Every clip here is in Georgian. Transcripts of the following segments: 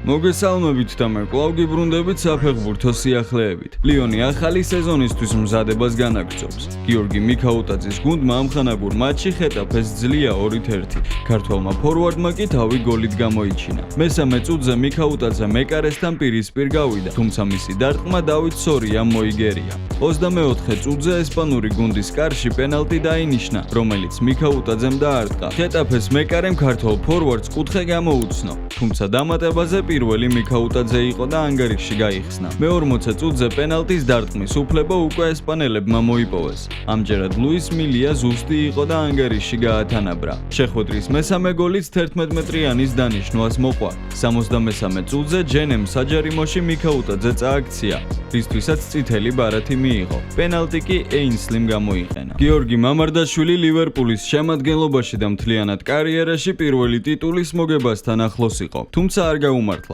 მოგესალმებით და მე კვლავ გიბრუნდებით საფეხბურთო სიახლეებით. ლიონი ახალი სეზონისთვის მზადებას განაგრძობს. გიორგი მიქაუტაძის გუნდმა ამხანაგურ მატჩში ხეტაფეს ძლია 2-1. ქართველმა ფორვარდმა კი თავი გოლით გამოიჩინა. მესამე წუთზე მიქაუტაძე მეკარესთან პირისპირ გავიდა, თუმცა მისი დარტყმა დავით სორიამ მოიგერია. 24 წუთზე ესპანური გუნდის კარში პენალტი დაინიშნა, რომელიც მიქაუტაძემ დაარტყა. ხეტაფეს მეკარემ ქართველ ფორვარდს კუთხე გამოუცნო, თუმცა დამატებაზე პირველი მიქაუტაძე იყო და ანგარიშში გაიხსნა. მე-40 წუთზე პენალტის დარტყმის უფლება უკვე ესპანელებმა მოიპოვეს. ამჯერად ლუის მილია ზუსტი იყო და ანგარიშში გაათანაბრა. შეხვედრის მესამე გოლიც 11 მეტრიანის დანიშნვას მოყვა. 63 წუთზე ჯენემ საჯარიმოში მიქაუტაძე წააქცია, რისთვისაც წითელი ბარათი მიიღო. პენალტი კი ეინსლიმ გამოიყენა. გიორგი მამარდაშვილი ლივერპულის შემადგენლობაში და მთლიანად კარიერაში პირველი ტიტულის მოგებასთან ახლოს იყო, თუმცა არ გაუმართლა.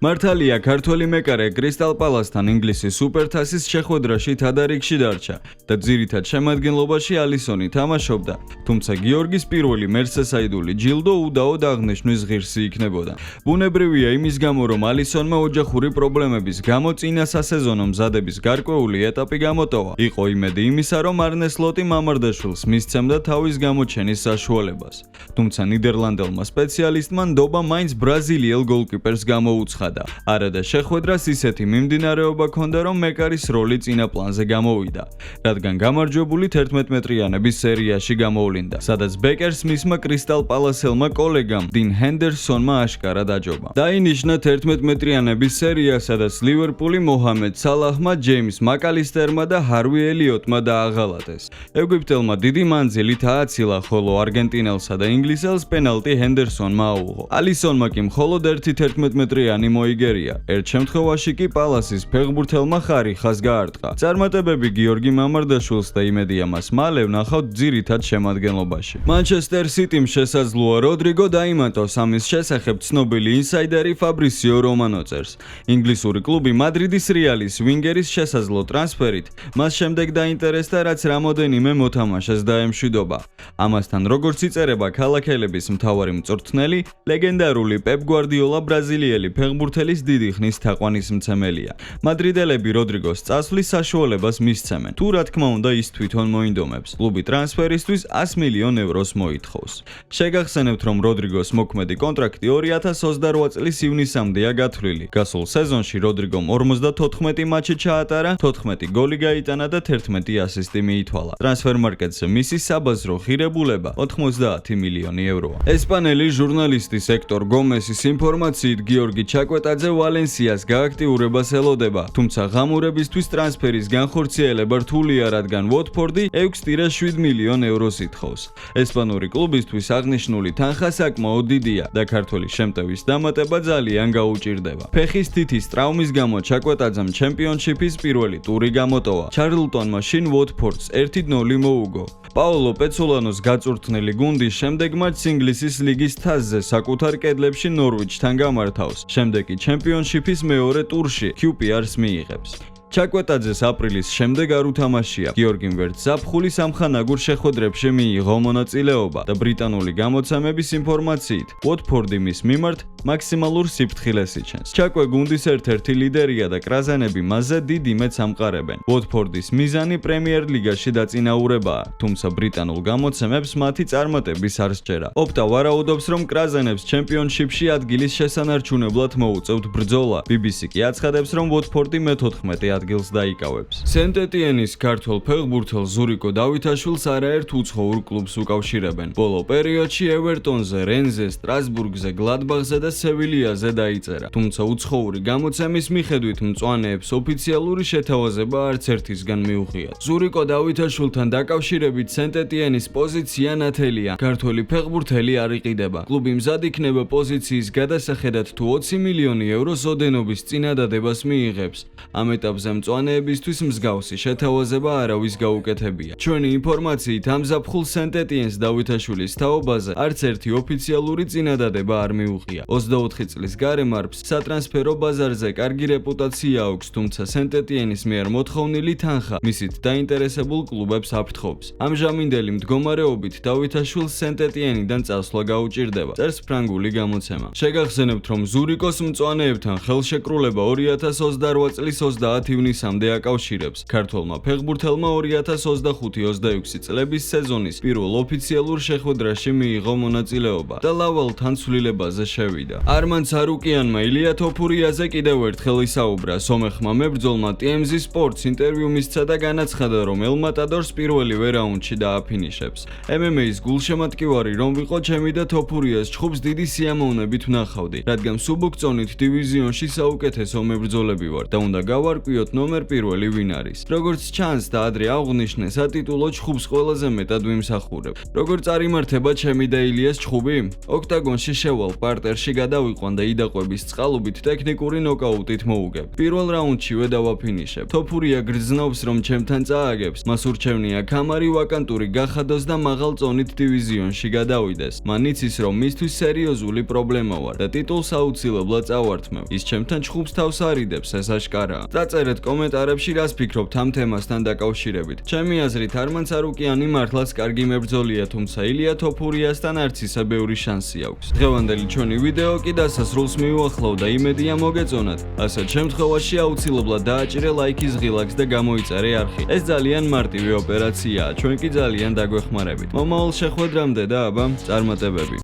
მართალია, ქართველი მეკარე კრისტალ პალასთან ინგლისის სუპერთასის შეხვედრაში თადარიგში დარჩა და ძირითად შემადგენლობაში ალისონი თამაშობდა, თუმცა გიორგის პირველი მერსესაიდული ჯილდო უდაოდ აღნიშვნის ღირსი იქნებოდა. ბუნებრივია იმის გამო, რომ ალისონმა ოჯახური პრობლემების გამო წინა სასეზონო მზადების გარკვეული ეტაპი გამოტოვა. იყო იმედი იმისა, რომ არნე სლოტი მამარდაშვილს მისცემდა თავის გამოჩენის საშუალებას. თუმცა ნიდერლანდელმა სპეციალისტმა ნდობა მაინც ბრაზილიელ გოლკიპერს გამოუცხადა. არადა შეხვედრას ისეთი მიმდინარეობა ჰქონდა, რომ მეკარის როლი წინა პლანზე გამოვიდა, რადგან გამარჯვებული 11 მეტრიანების სერიაში გამოვლინდა, სადაც ბეკერს მისმა კრისტალ პალასელმა კოლეგამ 딘 ჰენდერსონმა აშკარა დაჯობა. დაინიშნა 11 მეტრიანების სერია, სადაც ლივერპული მოჰამედ სალაჰმა, ჯეიმს მაკალისტერმა და ჰარვი ელიოტმა დააღალატეს. ეგვიპტელმა დიდი მანძილით ააცილა, ხოლო არგენტინელსა და ინგლისელს პენალტი ჰენდერსონმა აუღო. ალისონმა კი მხოლოდ 11 მეტრიანი მოიგერია. ერთ შემთხვევაში კი პალასის ფეხბურთელმა ხარიხას გაარტყა. წარმატებები გიორგი მამარდაშვილს და იმედია მას მალე ვნახავთ ძირითად შემადგენლობაში. მანჩესტერ სიტიმ შესაძლოა როდრიგო დაიმატოს, ამის შესახებ ცნობილი ინსაიდერი ფაბრისიო რომანო წერს. ინგლისური კლუბი მადრიდის რეალის ვინგერის შესაძლო ტრანსფერით მას შემდეგ დაინტერესდა, რაც რამოდენიმე მოთამაშეს დაემშვიდობა. ამასთან, როგორც იწერება ქალაქელების მთავარი მწვრთნელი, ლეგენდარული პეპ გვარდიოლა ბრაზილიელი ფეხბურთელის დიდი ხნის თაყვანისმცემელია. მადრიდელები როდრიგოს წასვლის საშუალებას მისცემენ. თუ რა თქმა უნდა ის თვითონ მოინდომებს. კლუბი ტრანსფერისთვის 100 მილიონ ევროს მოითხოვს. შეგახსენებთ, რომ როდრიგოს მოქმედი კონტრაქტი 2028 წლის ივნისამდეა გათვლილი. გასულ სეზონში როდრიგომ 54 მატჩი ჩაატარა, 14 გოლი გაიტანა და 11 ასისტი მიითვალა. ტრანსფერმარკეტზე მისი საბაზრო ღირებულება 90 მილიონი ევროა. ესპანელი ჟურნალისტის ექტორ გომესის ინფორმაციით, გიორგი ჩაკვეტაძე ვალენსიას გააქტიურებას ელოდება, თუმცა ღამურებისთვის ტრანსფერის განხორციელება რთულია, რადგან ვოტფორდი 6,7 მილიონ ევროს ითხოვს. ესპანური კლუბისთვის აღნიშნული თანხა საკმაოდ დიდია და ქართველი შემტევის დამატება ძალიან გაუჭირდება. ფეხის თითის ტრავმის გამო ჩაკვეტაძემ ჩემპიონშიპის პირველი ტური გამოტოვა. ჩარლტონმა შინ ვოტფორდს 1-0 მოუგო. პაოლო პეცოლანოს გაწვრთნილი გუნდი შემდეგ მატჩს ინგლისის ლიგის თასზე საკუთარ კედლებში ნორვიჩთან გამართავს. შემდეგ კი ჩემპიონშიპის მეორე ტურში QPR-ს მიიღებს. ჩაკვეტაძეს აპრილის შემდეგ არ უთამაშია. გიორგიმ ვერც ზაფხულის ამხანაგურ შეხვედრებში მიიღო მონაწილეობა და ბრიტანული გამოცემების ინფორმაციით, ვოტფორდი მის მიმართ მაქსიმალურ სიფრთხილეს იჩენს. ჩაკვე გუნდის ერთ-ერთი ლიდერია და კრაზანები მასზე დიდ იმედს ამყარებენ. ვოტფორდის მიზანი პრემიერ ლიგაში დაწინაურებაა, თუმცა ბრიტანულ გამოცემებს მათი წარმატების არ სჯერა. ოპტა ვარაუდობს, რომ კრაზანებს ჩემპიონშიპში ადგილის შესანარჩუნებლად მოუწევთ ბრძოლა. BBC კი აცხადებს, რომ ვოტფორდი მე-14 ადგილს დაიკავებს. სენტ-ეტიენის ქართველ ფეხბურთელ ზურიკო დავითაშვილს არაერთ უცხოურ კლუბს უკავშირებენ. ბოლო პერიოდში ევერტონზე, რენზე, სტრასბურგზე, გლადბახზე და სევილიაზე დაიწერა. თუმცა უცხოური გამოცემის მიხედვით მწვანეებს ოფიციალური შეთავაზება არც ერთისგან მიუღიათ. ზურიკო დავითაშვილთან დაკავშირებით სენტ-ეტიენის პოზიცია ნათელია. ქართველი ფეხბურთელი არ იყიდება. კლუბი მზად იქნება პოზიციის გადასახედად თუ 20 მილიონი ევროს ოდენობის წინადადებას მიიღებს. ამ ეტაპზე მწვანეებისთვის მსგავსი შეთავაზება არავის გაუკეთებია. ჩვენი ინფორმაციით ამ ზაფხულ სენტ-ეტიენს დავითაშვილის თაობაზე არც ერთი ოფიციალური წინადადება არ მიუღია. 24 წლის გარემარბს სატრანსფერო ბაზარზე კარგი რეპუტაცია აქვს, თუმცა სენტ-ეტიენის მიერ მოთხოვნილი თანხა მისით დაინტერესებულ კლუბებს აფრთხობს. ამჟამინდელი მდგომარეობით დავითაშვილს სენტ-ეტიენიდან წასვლა გაუჭირდება. წერს ფრანგული გამოცემა. შეგახსენებთ, რომ ზურიკოს მწვანეებთან ხელშეკრულება 2028 წლის 30 ივნისამდე აკავშირებს. ქართველმა ფეხბურთელმა 2025-26 წლების სეზონის პირველ ოფიციალურ შეხვედრაში მიიღო მონაწილეობა და ლავალთან ცვლილებაზე შევიდა. არმან ცარუკიანმა ილია თოფურიაზე კიდევ ერთხელ ისაუბრა. სომეხმა მებრძოლმა TMZ Sports ინტერვიუ მისცა და განაცხადა, რომ ელმატადორს პირველივე რაუნდში დააფინიშებს. MMA-ის გულშემატკივარი რომ ვიყო ჩემი და თოფურიას ჩხუბს დიდი სიამოვნებით ვნახავდი, რადგან სუბუქწონით დივიზიონში საუკეთესო მებრძოლები ვარ და უნდა გავარკვიოთ ნომერ პირველი ვინ არის. როგორც ჩანს და ადრე აღვნიშნე, სატიტულო ჩხუბს ყველაზე მეტად ვიმსახურებ. როგორ წარიმართება ჩემი და ილიას ჩხუბი? ოქტაგონში შევალ, პარტერში გადავიყვან და იდაყვების წყალობით ტექნიკური ნოკაუტით მოუგებ. პირველ რაუნდშივე დავაფინიშებ. თოფურია გრძნობს, რომ ჩემთან წააგებს. მას ურჩევნია ქამარი ვაკანტური გახადოს და მაღალ წონით დივიზიონში გადავიდეს. მან იცის, რომ მისთვის სერიოზული პრობლემა ვარ და ტიტულს აუცილებლად წავართმევ. ის ჩემთან ჩხუბს თავს არიდებს, ეს აშკარაა. დაწერეთ კომენტარებში, რას ფიქრობთ ამ თემასთან დაკავშირებით. ჩემი აზრით, არმან ცარუკიანი მართლაც კარგი მებრძოლია, თუმცა ილია თოფურიასთან არც ისა ბევრი შანსი აქვს. დღევანდელი ჩვენი ვიდეო კი დასასრულს მიუახლოვ და იმედია მოგეწონათ. ასეთ შემთხვევაში აუცილებლად დააჭირე ლაიქის ღილაკს და გამოიწერე არხი. ეს ძალიან მარტივი ოპერაციაა, ჩვენ კი ძალიან დაგვეხმარებით. მომავალ შეხვედრამდე და აბა, წარმატებები.